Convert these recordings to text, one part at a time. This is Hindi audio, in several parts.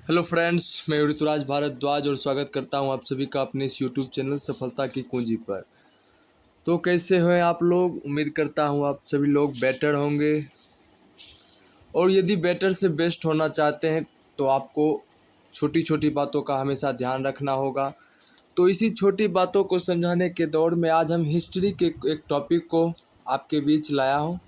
हेलो फ्रेंड्स, मैं ऋतुराज भारद्वाज और स्वागत करता हूं आप सभी का अपने इस यूट्यूब चैनल सफलता की कुंजी पर। तो कैसे हैं आप लोग? उम्मीद करता हूं आप सभी लोग बेटर होंगे। और यदि बेटर से बेस्ट होना चाहते हैं तो आपको छोटी छोटी बातों का हमेशा ध्यान रखना होगा। तो इसी छोटी बातों को समझाने के दौर में आज हम हिस्ट्री के एक टॉपिक को आपके बीच लाया हूँ।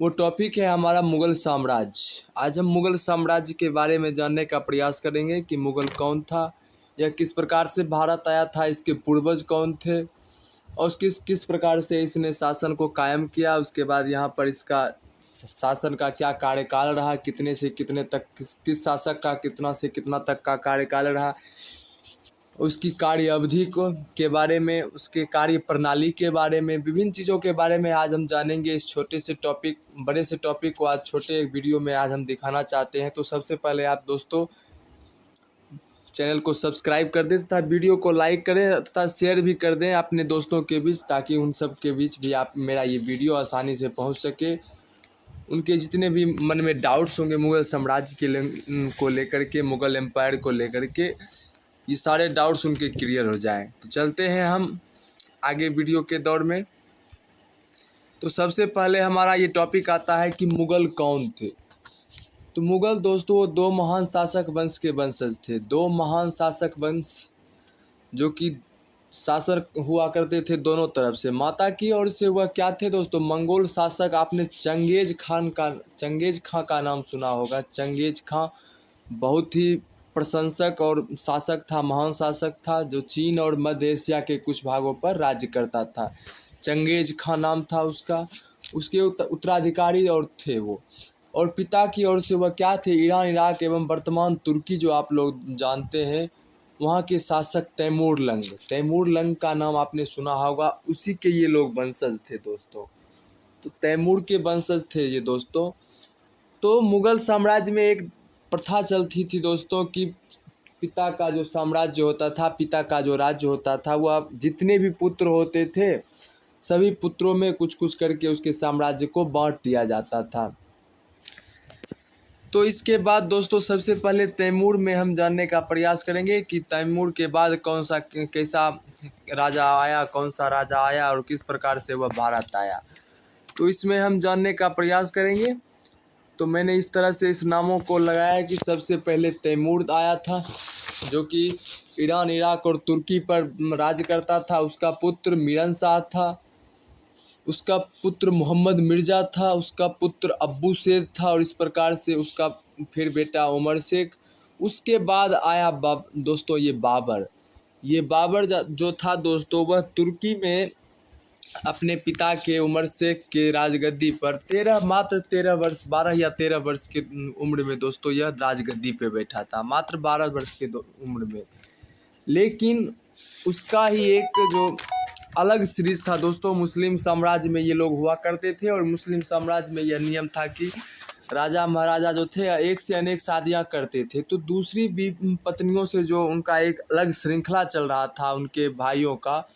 वो टॉपिक है हमारा मुग़ल साम्राज्य। आज हम मुग़ल साम्राज्य के बारे में जानने का प्रयास करेंगे कि मुग़ल कौन था, यह किस प्रकार से भारत आया था, इसके पूर्वज कौन थे और किस किस प्रकार से इसने शासन को कायम किया। उसके बाद यहाँ पर इसका शासन का क्या कार्यकाल रहा, कितने से कितने तक, किस शासक का कितना से कितना तक का कार्यकाल रहा, उसकी कार्य अवधि को के बारे में, उसके कार्य प्रणाली के बारे में, विभिन्न चीज़ों के बारे में आज हम जानेंगे। इस छोटे से टॉपिक, बड़े से टॉपिक को आज छोटे एक वीडियो में आज हम दिखाना चाहते हैं। तो सबसे पहले आप दोस्तों चैनल को सब्सक्राइब कर दें तथा वीडियो को लाइक करें तथा शेयर भी कर दें अपने दोस्तों के बीच, ताकि उन सब के बीच भी आप मेरा ये वीडियो आसानी से पहुँच सके। उनके जितने भी मन में डाउट्स होंगे मुग़ल साम्राज्य को लेकर के, मुग़ल एम्पायर को लेकर के, ये सारे डाउट्स उनके क्लियर हो जाएं। तो चलते हैं हम आगे वीडियो के दौर में। तो सबसे पहले हमारा ये टॉपिक आता है कि मुग़ल कौन थे। तो मुग़ल दोस्तों दो महान शासक वंश के वंशज थे। दो महान शासक वंश जो कि शासक हुआ करते थे दोनों तरफ से। माता की ओर से वह क्या थे दोस्तों? मंगोल शासक। आपने चंगेज खां का नाम सुना होगा। चंगेज खां बहुत ही प्रशंसक और शासक था, महान शासक था, जो चीन और मध्य एशिया के कुछ भागों पर राज्य करता था। चंगेज खां नाम था उसका। उसके उत्तराधिकारी और थे वो। और पिता की ओर से वह क्या थे? ईरान, इराक एवं वर्तमान तुर्की जो आप लोग जानते हैं, वहाँ के शासक तैमूर लंग। तैमूर लंग का नाम आपने सुना होगा। उसी के ये लोग वंशज थे दोस्तों। तो तैमूर के वंशज थे ये दोस्तों। तो मुग़ल साम्राज्य में एक प्रथा चलती थी दोस्तों कि पिता का जो साम्राज्य होता था, पिता का जो राज्य होता था, वह जितने भी पुत्र होते थे सभी पुत्रों में कुछ कुछ करके उसके साम्राज्य को बांट दिया जाता था। तो इसके बाद दोस्तों सबसे पहले तैमूर में हम जानने का प्रयास करेंगे कि तैमूर के बाद कौन सा कैसा राजा आया, कौन सा राजा आया और किस प्रकार से वह भारत आया। तो इसमें हम जानने का प्रयास करेंगे। तो मैंने इस तरह से इस नामों को लगाया कि सबसे पहले तैमूर आया था, जो कि ईरान, इराक और तुर्की पर राज्य करता था। उसका पुत्र मिरन शाह था, उसका पुत्र मोहम्मद मिर्ज़ा था, उसका पुत्र अब्बू शेख था और इस प्रकार से उसका फिर बेटा उमर शेख। उसके बाद आया दोस्तों ये बाबर। ये बाबर जो था दोस्तों, वह तुर्की में अपने पिता के उमर शेख के राजगद्दी पर मात्र 13 वर्ष, 12 या 13 वर्ष के उम्र में दोस्तों यह राजगद्दी पे बैठा था, मात्र 12 वर्ष के उम्र में। लेकिन उसका ही एक जो अलग सीरीज था दोस्तों। मुस्लिम साम्राज्य में ये लोग हुआ करते थे और मुस्लिम साम्राज्य में यह नियम था कि राजा महाराजा जो थे एक से अनेक शादियां करते थे। तो दूसरी भी पत्नियों से जो उनका एक अलग श्रृंखला चल रहा था उनके भाइयों का,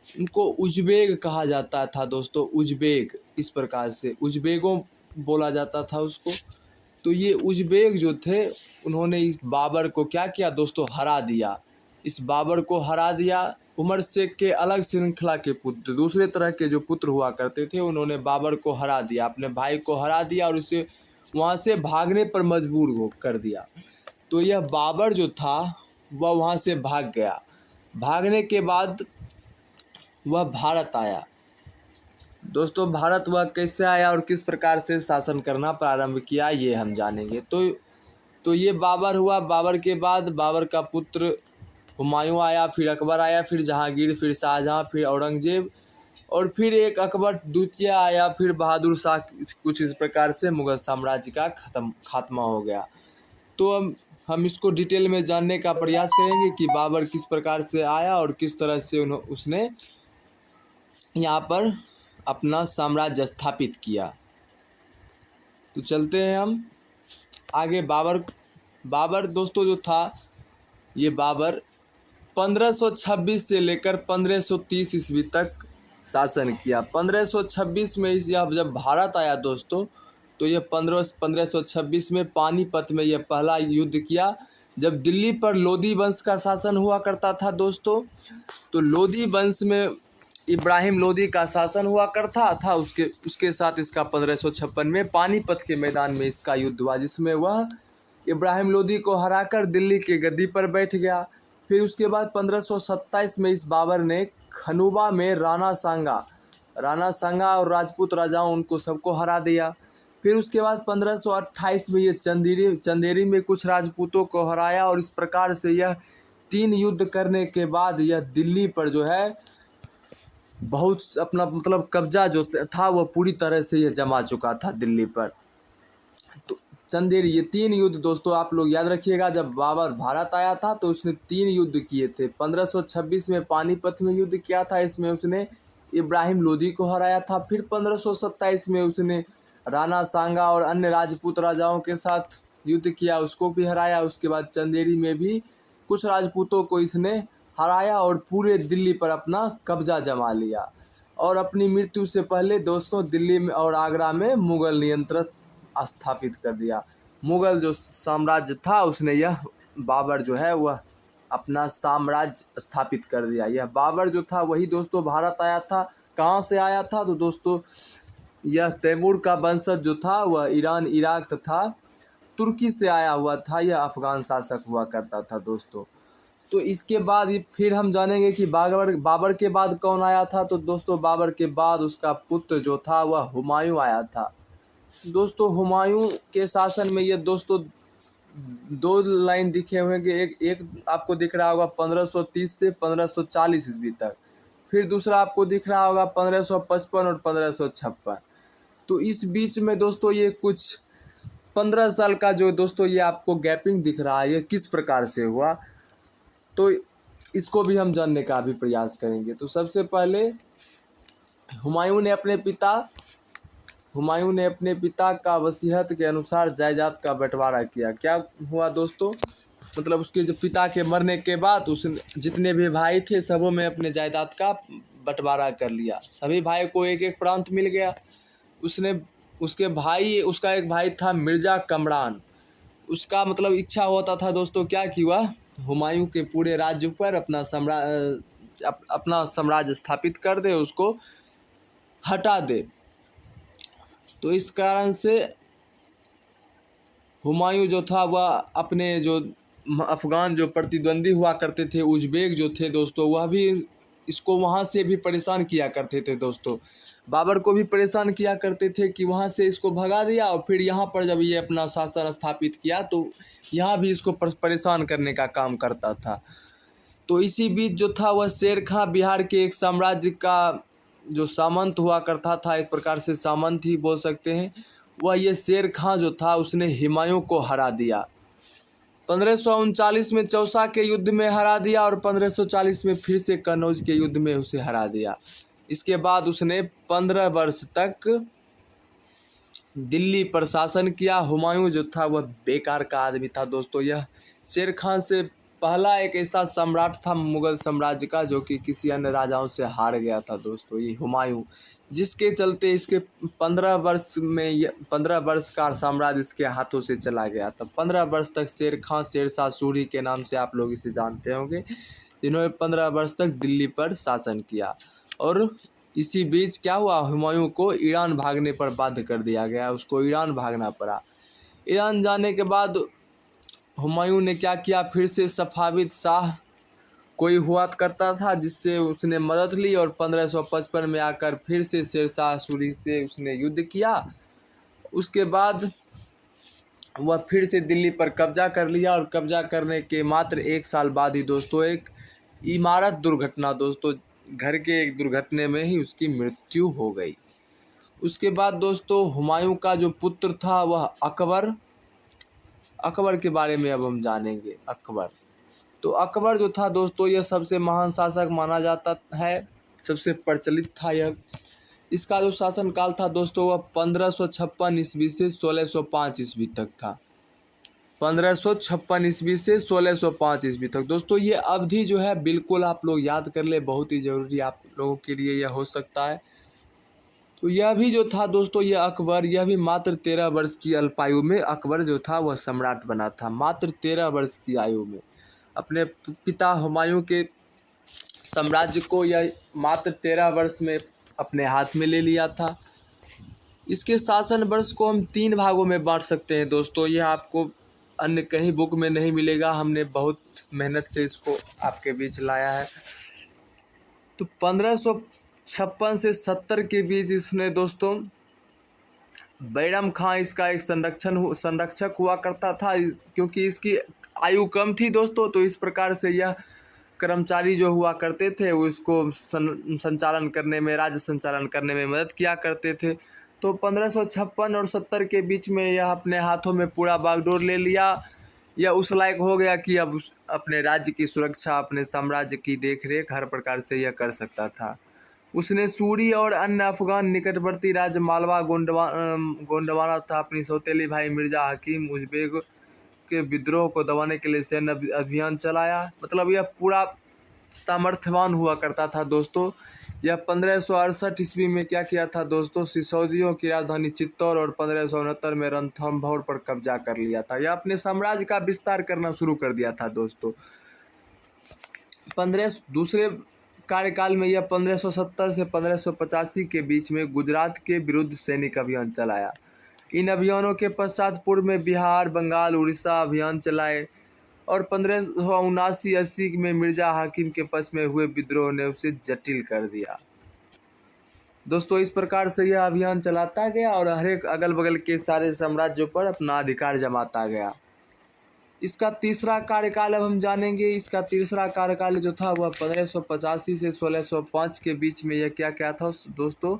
उनको उज्बेक कहा जाता था दोस्तों। उज्बेक, इस प्रकार से उज्बेकों बोला जाता था उसको। तो ये उज्बेक जो थे, उन्होंने इस बाबर को क्या किया दोस्तों? हरा दिया। इस बाबर को हरा दिया। उमर शेख के अलग श्रृंखला के पुत्र, दूसरे तरह के जो पुत्र हुआ करते थे, उन्होंने बाबर को हरा दिया, अपने भाई को हरा दिया और उसे वहाँ से भागने पर मजबूर कर दिया। तो यह बाबर जो था वह वहाँ से भाग गया। भागने के बाद वह भारत आया दोस्तों। भारत वह कैसे आया और किस प्रकार से शासन करना प्रारंभ किया, ये हम जानेंगे। तो ये बाबर हुआ। बाबर के बाद बाबर का पुत्र हुमायूं आया, फिर अकबर आया, फिर जहांगीर, फिर शाहजहां, फिर औरंगजेब और फिर एक अकबर द्वितीय आया, फिर बहादुर शाह। कुछ इस प्रकार से मुग़ल साम्राज्य का खात्मा हो गया। तो हम इसको डिटेल में जानने का प्रयास करेंगे कि बाबर किस प्रकार से आया और किस तरह से उसने यहाँ पर अपना साम्राज्य स्थापित किया। तो चलते हैं हम आगे। बाबर दोस्तों जो था, ये बाबर 1526 से लेकर 1530 ईस्वी तक शासन किया। 1526 में जब भारत आया दोस्तों, तो यह 1526 में पानीपत में यह पहला युद्ध किया, जब दिल्ली पर लोधी वंश का शासन हुआ करता था दोस्तों। तो लोधी वंश में इब्राहिम लोधी का शासन हुआ करता था। उसके साथ इसका 1556 में पानीपत के मैदान में इसका युद्ध हुआ, जिसमें वह इब्राहिम लोधी को हराकर दिल्ली की गद्दी पर बैठ गया। फिर उसके बाद 1527 में इस बाबर ने खनुबा में राणा सांगा और राजपूत राजाओं उनको सबको हरा दिया। फिर उसके बाद 1528 में ये चंदेरी में कुछ राजपूतों को हराया, और इस प्रकार से यह 3 युद्ध करने के बाद यह दिल्ली पर जो है बहुत अपना मतलब कब्जा जो था वो पूरी तरह से यह जमा चुका था दिल्ली पर। तो चंदेरी, ये 3 युद्ध दोस्तों आप लोग याद रखिएगा। जब बाबर भारत आया था तो उसने 3 युद्ध किए थे। 1526 में पानीपत में युद्ध किया था, इसमें उसने इब्राहिम लोधी को हराया था। फिर 1527 में उसने राणा सांगा और अन्य राजपूत राजाओं के साथ युद्ध किया, उसको भी हराया। उसके बाद चंदेरी में भी कुछ राजपूतों को इसने हराया और पूरे दिल्ली पर अपना कब्जा जमा लिया। और अपनी मृत्यु से पहले दोस्तों दिल्ली में और आगरा में मुगल नियंत्रण स्थापित कर दिया। मुगल जो साम्राज्य था उसने यह बाबर जो है वह अपना साम्राज्य स्थापित कर दिया। यह बाबर जो था वही दोस्तों भारत आया था। कहाँ से आया था? तो दोस्तों यह तैमूर का वंशज जो था वह ईरान, इराक तथा तुर्की से आया हुआ था। यह अफगान शासक हुआ करता था दोस्तों। तो इसके बाद फिर हम जानेंगे कि बाबर के बाद कौन आया था। तो दोस्तों बाबर के बाद उसका पुत्र जो था वह हुमायूं आया था। दोस्तों हुमायूं के शासन में ये दोस्तों 2 लाइन दिखे हुए कि एक आपको दिख रहा होगा 1530 से 1540 ईस्वी तक, फिर दूसरा आपको दिख रहा होगा 1555 और 1556। तो इस बीच में दोस्तों ये कुछ 15 साल का जो दोस्तों ये आपको गैपिंग दिख रहा है, ये किस प्रकार से हुआ, तो इसको भी हम जानने का भी प्रयास करेंगे। तो सबसे पहले हुमायूं ने अपने पिता का वसीयत के अनुसार जायदाद का बंटवारा किया। क्या हुआ दोस्तों, मतलब उसके जब पिता के मरने के बाद उसने जितने भी भाई थे सबों में अपने जायदाद का बंटवारा कर लिया। सभी भाई को एक एक प्रांत मिल गया। उसका एक भाई था मिर्जा कमरान। उसका मतलब इच्छा होता था दोस्तों क्या कि वह हुमायूं के पूरे राज्य पर अपना साम्राज्य स्थापित कर दे, उसको हटा दे। तो इस कारण से हुमायूं जो था वह अपने जो अफगान जो प्रतिद्वंदी हुआ करते थे, उज़्बेक जो थे दोस्तों, वह भी इसको वहाँ से भी परेशान किया करते थे दोस्तों। बाबर को भी परेशान किया करते थे कि वहाँ से इसको भगा दिया, और फिर यहाँ पर जब ये अपना शासन स्थापित किया तो यहाँ भी इसको परेशान करने का काम करता था। तो इसी बीच जो था वह शेर खां बिहार के एक साम्राज्य का जो सामंत हुआ करता था, एक प्रकार से सामंत ही बोल सकते हैं, वह ये शेर खां जो था उसने हुमायूं को हरा दिया। 1539 में चौसा के युद्ध में हरा दिया और 1540 में फिर से कन्नौज के युद्ध में उसे हरा दिया। इसके बाद उसने 15 वर्ष तक दिल्ली पर शासन किया। हुमायूं जो था वह बेकार का आदमी था दोस्तों। यह शेर खां से पहला एक ऐसा सम्राट था मुगल साम्राज्य का जो कि किसी अन्य राजाओं से हार गया था दोस्तों, ये हुमायूं, जिसके चलते इसके 15 वर्ष का साम्राज्य इसके हाथों से चला गया था। 15 वर्ष तक शेर खां, शेरशाह सूरी के नाम से आप लोग इसे जानते होंगे, जिन्होंने 15 वर्ष तक दिल्ली पर शासन किया। और इसी बीच क्या हुआ, हुमायूं को ईरान भागने पर बाध्य कर दिया गया, उसको ईरान भागना पड़ा। ईरान जाने के बाद हुमायूं ने क्या किया, फिर से सफाविद शाह कोई हुआ करता था जिससे उसने मदद ली, और 1555 में आकर फिर से शेरशाह सूरी से उसने युद्ध किया। उसके बाद वह फिर से दिल्ली पर कब्जा कर लिया, और कब्जा करने के मात्र 1 साल बाद ही दोस्तों एक इमारत दुर्घटना दोस्तों, घर के एक दुर्घटना में ही उसकी मृत्यु हो गई। उसके बाद दोस्तों हुमायूं का जो पुत्र था वह अकबर के बारे में अब हम जानेंगे। तो अकबर जो था दोस्तों यह सबसे महान शासक माना जाता है, सबसे प्रचलित था यह। इसका जो शासनकाल था दोस्तों वह 1556 ईस्वी से 1605 ईस्वी तक था। 1556 ईस्वी से 1605 ईस्वी तक दोस्तों ये अवधि जो है बिल्कुल आप लोग याद कर ले, बहुत ही ज़रूरी आप लोगों के लिए यह हो सकता है। तो यह भी जो था दोस्तों, यह अकबर, यह भी मात्र 13 वर्ष की अल्पायु में अकबर जो था वह सम्राट बना था। मात्र 13 वर्ष की आयु में अपने पिता हुमायूं के साम्राज्य को यह मात्र 13 वर्ष में अपने हाथ में ले लिया था। इसके शासन वर्ष को हम 3 भागों में बांट सकते हैं दोस्तों। यह आपको अन्य कहीं बुक में नहीं मिलेगा, हमने बहुत मेहनत से इसको आपके बीच लाया है। तो 1556 से 70 के बीच इसने दोस्तों बैरम खां इसका एक संरक्षक हुआ करता था, क्योंकि इसकी आयु कम थी दोस्तों। तो इस प्रकार से यह कर्मचारी जो हुआ करते थे उसको संचालन करने में, राज्य संचालन करने में मदद किया करते थे। तो 1556 और 70 के बीच में यह अपने हाथों में पूरा बागडोर ले लिया। यह उस लायक हो गया कि अब अपने राज्य की सुरक्षा, अपने साम्राज्य की देखरेख हर प्रकार से यह कर सकता था। उसने सूरी और अन्य अफगान निकटवर्ती राज्य मालवा, गोंडवाना तथा अपनी सौतेली भाई मिर्जा हकीम उज़्बेक के विद्रोह को दबाने के लिए सैन्य अभियान चलाया। मतलब यह पूरा सामर्थ्यवान हुआ करता था दोस्तों। यह 1568 ईस्वी में क्या किया था दोस्तों, सिसोदियों की राजधानी चित्तौड़ और 1569 में रणथंभौर पर कब्जा कर लिया था। यह अपने साम्राज्य का विस्तार करना शुरू कर दिया था दोस्तों। दूसरे कार्यकाल में यह 1570 से 1585 के बीच में गुजरात के विरुद्ध सैनिक अभियान चलाया। इन अभियानों के पश्चात पूर्व में बिहार, बंगाल, उड़ीसा अभियान चलाए और 1579-80 में मिर्जा हाकिम के पक्ष में हुए विद्रोह ने उसे जटिल कर दिया दोस्तों। इस प्रकार से यह अभियान चलाता गया और हर एक अगल बगल के सारे साम्राज्यों पर अपना अधिकार जमाता गया। इसका तीसरा कार्यकाल अब हम जानेंगे। इसका तीसरा कार्यकाल जो था वह 1585 से 1605 के बीच में यह क्या क्या था दोस्तों,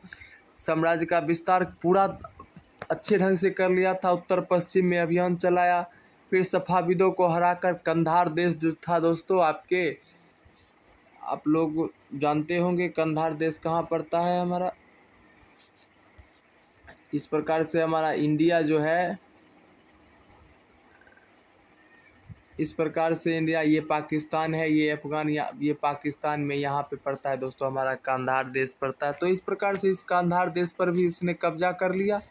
साम्राज्य का विस्तार पूरा अच्छे ढंग से कर लिया था। उत्तर पश्चिम में अभियान चलाया, फिर सफाविदों को हराकर कंधार देश जो था दोस्तों, आप लोग जानते होंगे कंधार देश कहाँ पड़ता है हमारा। इस प्रकार से हमारा इंडिया जो है, इस प्रकार से इंडिया, ये पाकिस्तान है, ये अफगान, ये पाकिस्तान में यहाँ पे पड़ता है दोस्तों, हमारा कंधार देश पड़ता है। तो इस प्रकार से इस कंधार देश पर भी उसने कब्जा कर लिया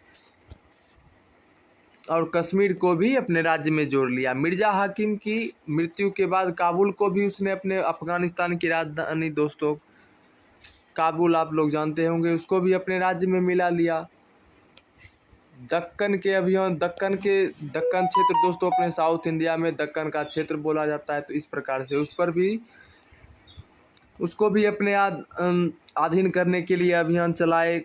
और कश्मीर को भी अपने राज्य में जोड़ लिया। मिर्जा हाकिम की मृत्यु के बाद काबुल को भी उसने अपने, अफगानिस्तान की राजधानी दोस्तों काबुल आप लोग जानते होंगे, उसको भी अपने राज्य में मिला लिया। दक्कन क्षेत्र दोस्तों अपने साउथ इंडिया में दक्कन का क्षेत्र बोला जाता है। तो इस प्रकार से उसको भी अपने अधीन करने के लिए अभियान चलाए।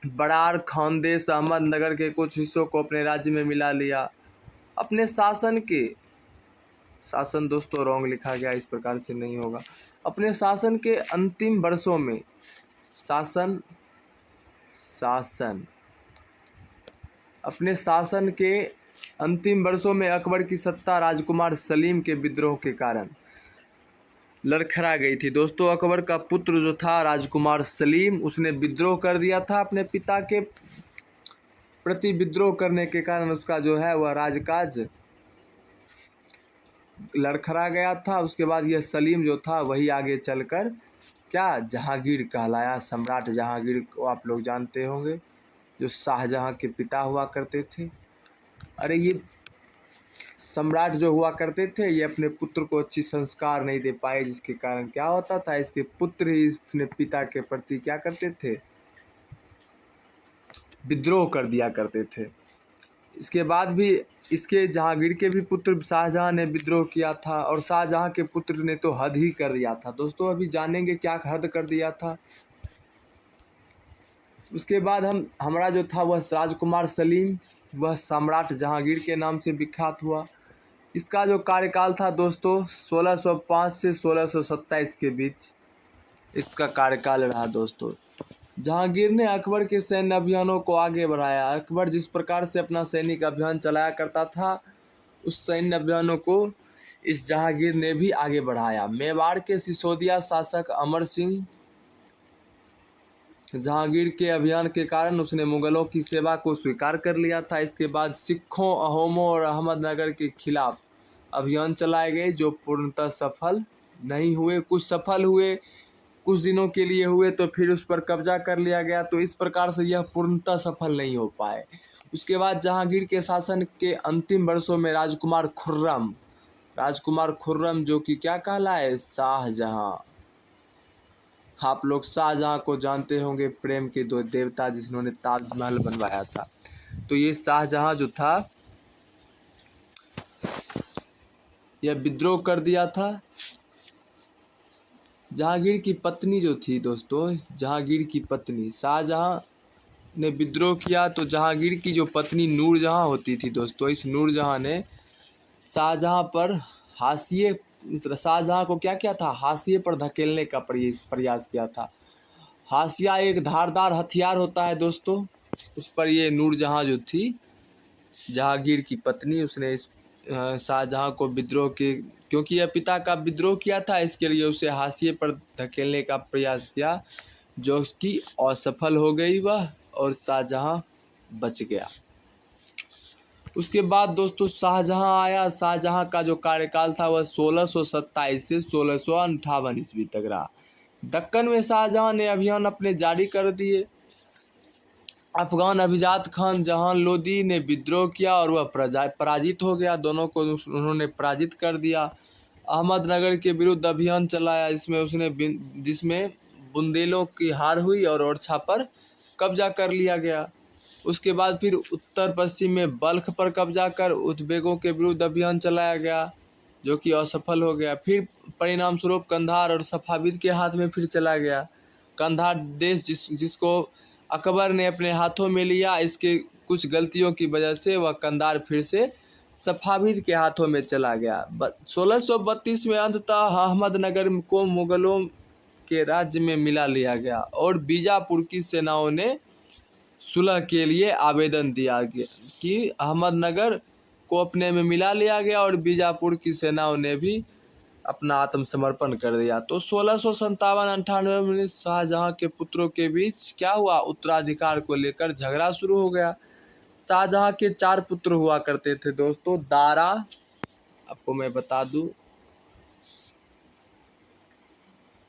बड़ार, खानदेश, अहमदनगर के कुछ हिस्सों को अपने राज्य में मिला लिया। अपने शासन दोस्तों रॉन्ग लिखा गया, इस प्रकार से नहीं होगा। अपने शासन के अंतिम वर्षों में अपने शासन के अंतिम वर्षों में अकबर की सत्ता राजकुमार सलीम के विद्रोह के कारण लड़खड़ा गई थी दोस्तों। अकबर का पुत्र जो था राजकुमार सलीम, उसने विद्रोह कर दिया था। अपने पिता के प्रति विद्रोह करने के कारण उसका जो है वह राजकाज लड़खड़ा गया था। उसके बाद यह सलीम जो था वही आगे चलकर क्या जहांगीर कहलाया। सम्राट जहांगीर को आप लोग जानते होंगे, जो शाहजहां के पिता हुआ करते थे। अरे ये सम्राट जो हुआ करते थे ये अपने पुत्र को अच्छी संस्कार नहीं दे पाए, जिसके कारण क्या होता था, इसके पुत्र ही अपने पिता के प्रति क्या करते थे, विद्रोह कर दिया करते थे। इसके बाद भी इसके जहांगीर के भी पुत्र शाहजहां ने विद्रोह किया था और शाहजहां के पुत्र ने तो हद ही कर दिया था दोस्तों। अभी जानेंगे क्या हद कर दिया था। उसके बाद हमारा जो था वह राजकुमार सलीम, वह सम्राट जहांगीर के नाम से विख्यात हुआ। इसका जो कार्यकाल था दोस्तों 1605 से 1627 के बीच इसका कार्यकाल रहा दोस्तों। जहांगीर ने अकबर के सैन्य अभियानों को आगे बढ़ाया। अकबर जिस प्रकार से अपना सैनिक अभियान चलाया करता था, उस सैन्य अभियानों को इस जहांगीर ने भी आगे बढ़ाया। मेवाड़ के सिसोदिया शासक अमर सिंह जहांगीर के अभियान के कारण उसने मुगलों की सेवा को स्वीकार कर लिया था। इसके बाद सिखों, अहोमों और अहमदनगर के खिलाफ अभियान चलाए गए, जो पूर्णतः सफल नहीं हुए। कुछ सफल हुए, कुछ दिनों के लिए हुए तो फिर उस पर कब्जा कर लिया गया। तो इस प्रकार से यह पूर्णतः सफल नहीं हो पाए। उसके बाद जहांगीर के शासन के अंतिम वर्षों में राजकुमार खुर्रम जो कि क्या कहलाए, शाहजहां। आप लोग शाहजहां को जानते होंगे, प्रेम के दो देवता जिन्होंने ताजमहल बनवाया था। तो ये शाहजहां जो था यह विद्रोह कर दिया था। जहांगीर की पत्नी जो थी दोस्तों, जहांगीर की पत्नी, शाहजहां ने विद्रोह किया तो जहांगीर की जो पत्नी नूरजहां होती थी दोस्तों, इस नूरजहां ने शाहजहां पर शाहजहां को क्या किया था, हाशिए पर धकेलने का प्रयास किया था। हाशिया एक धारदार हथियार होता है दोस्तों। उस पर ये नूरजहां जो थी, जहांगीर की पत्नी, उसने इस शाहजहां को विद्रोह के, क्योंकि यह पिता का विद्रोह किया था, इसके लिए उसे हाशिए पर धकेलने का प्रयास किया, जो उसकी असफल हो गई वह, और शाहजहां बच गया। उसके बाद दोस्तों शाहजहां आया। शाहजहां का जो कार्यकाल था वह 1627 से 1658 ईस्वी तक रहा। दक्कन में शाहजहां ने अभियान अपने जारी कर दिए। अफगान अभिजात खान जहान लोदी ने विद्रोह किया और वह पराजित हो गया। दोनों को उन्होंने पराजित कर दिया। अहमदनगर के विरुद्ध अभियान चलाया, जिसमें बुंदेलों की हार हुई और ओरछा पर कब्जा कर लिया गया। उसके बाद फिर उत्तर पश्चिम में बल्ख पर कब्जा कर उज़्बेकों के विरुद्ध अभियान चलाया गया, जो कि असफल हो गया। फिर परिणाम स्वरूप कंधार और सफाविद के हाथ में फिर चला गया। कंधार देश जिसको अकबर ने अपने हाथों में लिया, इसके कुछ गलतियों की वजह से वह कंधार फिर से सफाविद के हाथों में चला गया। 1632 में अंततः अहमदनगर को मुगलों के राज्य में मिला लिया गया और बीजापुर की सेनाओं ने सुलह के लिए आवेदन दिया गया कि अहमदनगर को अपने में मिला लिया गया, और बीजापुर की सेनाओं ने भी अपना आत्मसमर्पण कर दिया। तो 1657-58 में शाहजहां के पुत्रों के बीच क्या हुआ, उत्तराधिकार को लेकर झगड़ा शुरू हो गया। शाहजहां के 4 पुत्र हुआ करते थे दोस्तों। दारा, आपको मैं बता दूं,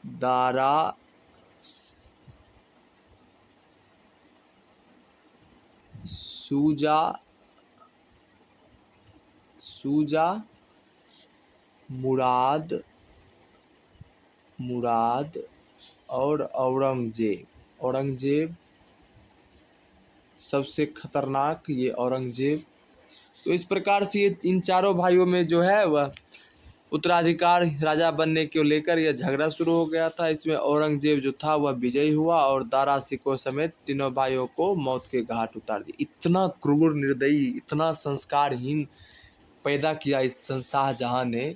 दारा, सूजा, मुराद और औरंगजेब सबसे खतरनाक ये औरंगजेब। तो इस प्रकार से ये इन चारों भाइयों में जो है वह उत्तराधिकार राजा बनने को लेकर यह झगड़ा शुरू हो गया था। इसमें औरंगजेब जो था वह विजयी हुआ और दारा सिकोह समेत तीनों भाइयों को मौत के घाट उतार दिया। इतना क्रूर, निर्दयी, इतना संस्कारहीन पैदा किया इस शाहजहां ने।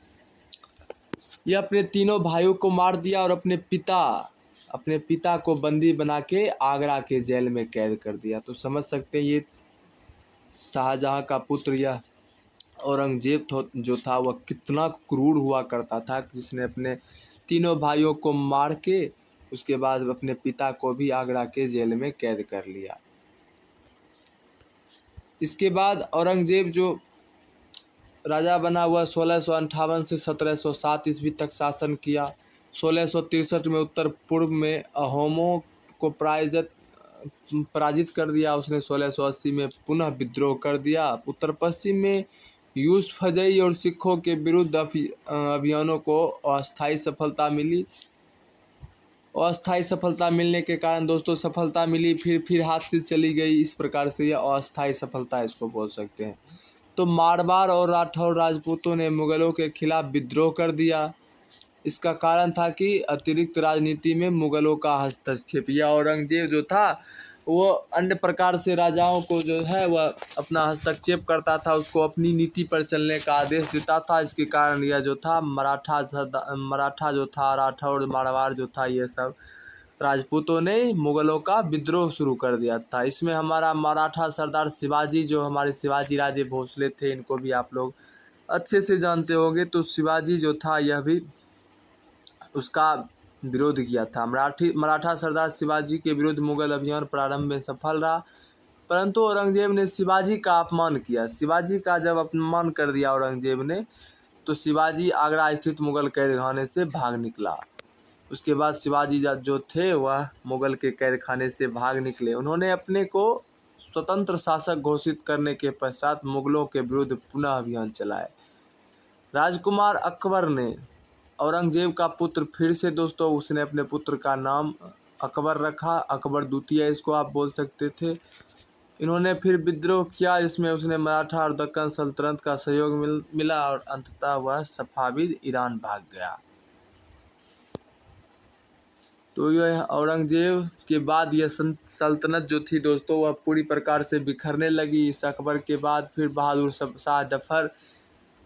यह अपने तीनों भाइयों को मार दिया और अपने पिता को बंदी बना के आगरा के जेल में कैद कर दिया। तो समझ सकते हैं ये शाहजहां का पुत्र यह औरंगजेब जो था वह कितना क्रूर हुआ करता था, जिसने अपने तीनों भाइयों को मार के उसके बाद अपने पिता को भी आगरा के जेल में कैद कर लिया। इसके बाद औरंगजेब जो राजा बना हुआ 1658 से 1707 ईस्वी तक शासन किया। 1663 में उत्तर पूर्व में अहोमों को पराजित कर दिया उसने। 1680 में पुनः विद्रोह कर दिया। उत्तर पश्चिम में यूसुफजई और सिखों के विरुद्ध अभियानों को अस्थायी सफलता मिली। अस्थायी सफलता मिलने के कारण दोस्तों सफलता मिली फिर हाथ से चली गई। इस प्रकार से यह अस्थायी सफलता इसको बोल सकते हैं। तो मारवाड़ और राठौर राजपूतों ने मुगलों के खिलाफ विद्रोह कर दिया। इसका कारण था कि अतिरिक्त राजनीति में मुगलों का हस्तक्षेप। या औरंगजेब जो था वो अन्य प्रकार से राजाओं को जो है वह अपना हस्तक्षेप करता था, उसको अपनी नीति पर चलने का आदेश देता था। इसके कारण यह जो था मराठा जो था, राठौर, मारवाड़ जो था, ये सब राजपूतों ने मुगलों का विद्रोह शुरू कर दिया था। इसमें हमारा मराठा सरदार शिवाजी, जो हमारे शिवाजी राजे भोसले थे, इनको भी आप लोग अच्छे से जानते होंगे। तो शिवाजी जो था यह भी उसका विरोध किया था। मराठा सरदार शिवाजी के विरुद्ध मुगल अभियान प्रारंभ में सफल रहा, परंतु औरंगजेब ने शिवाजी का अपमान किया। शिवाजी का जब अपमान कर दिया औरंगजेब ने, तो शिवाजी आगरा स्थित मुगल कैदखाने से भाग निकला। उसके बाद शिवाजी जो थे वह मुगल के कैद खाने से भाग निकले। उन्होंने अपने को स्वतंत्र शासक घोषित करने के पश्चात मुगलों के विरुद्ध पुनः अभियान चलाए। राजकुमार अकबर ने औरंगजेब का पुत्र फिर से दोस्तों उसने अपने पुत्र का नाम अकबर रखा, अकबर द्वितीय इसको आप बोल सकते थे। इन्होंने फिर विद्रोह किया जिसमें उसने मराठा और दक्कन सल्तनत का सहयोग मिला और अंततः वह सफाविद ईरान भाग गया। तो यह औरंगजेब के बाद यह सल्तनत जो थी दोस्तों वह पूरी प्रकार से बिखरने लगी। इस अकबर के बाद फिर बहादुर शाह जफर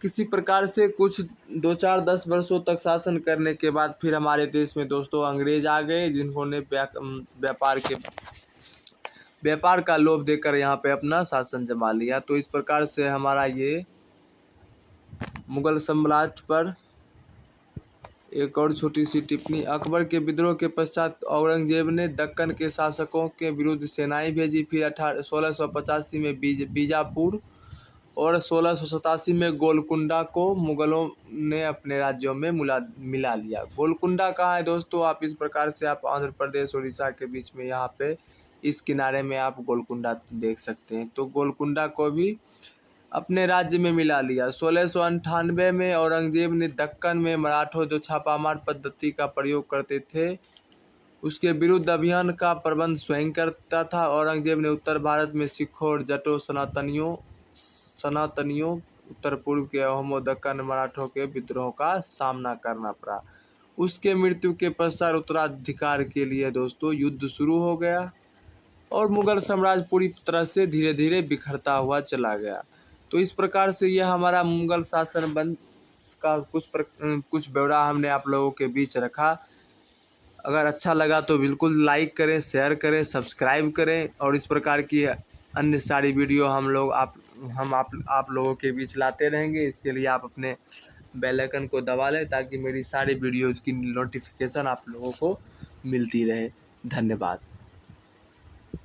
किसी प्रकार से कुछ 2-4-10 वर्षों तक शासन करने के बाद फिर हमारे देश में दोस्तों अंग्रेज आ गए, जिन्होंने व्यापार का लोभ देकर यहाँ पे अपना शासन जमा लिया। तो इस प्रकार से हमारा ये मुगल साम्राज्य पर एक और छोटी सी टिप्पणी। अकबर के विद्रोह के पश्चात औरंगजेब ने दक्कन के शासकों के विरुद्ध सेनाएं भेजी। फिर 1685 में बीजापुर और 1687 में गोलकुंडा को मुगलों ने अपने राज्यों में मिला लिया। गोलकुंडा कहाँ है दोस्तों? आप इस प्रकार से आप आंध्र प्रदेश उड़ीसा के बीच में यहाँ पे इस किनारे में आप गोलकुंडा देख सकते हैं। तो गोलकुंडा को भी अपने राज्य में मिला लिया। 1698 में औरंगजेब ने दक्कन में मराठों जो छापामार पद्धति का प्रयोग करते थे उसके विरुद्ध अभियान का प्रबंध स्वयं करता था। औरंगजेब ने उत्तर भारत में सिखों और जटों सनातनियों उत्तर पूर्व के अहोमों दक्कन मराठों के विद्रोह का सामना करना पड़ा। उसके मृत्यु के पश्चात उत्तराधिकार के लिए दोस्तों युद्ध शुरू हो गया और मुगल साम्राज्य पूरी तरह से धीरे धीरे बिखरता हुआ चला गया। तो इस प्रकार से यह हमारा मुगल शासन वंश का कुछ ब्यौरा हमने आप लोगों के बीच रखा। अगर अच्छा लगा तो बिल्कुल लाइक करें, शेयर करें, सब्सक्राइब करें और इस प्रकार की अन्य सारी वीडियो हम आप लोगों के बीच लाते रहेंगे। इसके लिए आप अपने बेल आइकन को दबा लें ताकि मेरी सारी वीडियोज़ की नोटिफिकेशन आप लोगों को मिलती रहे। धन्यवाद।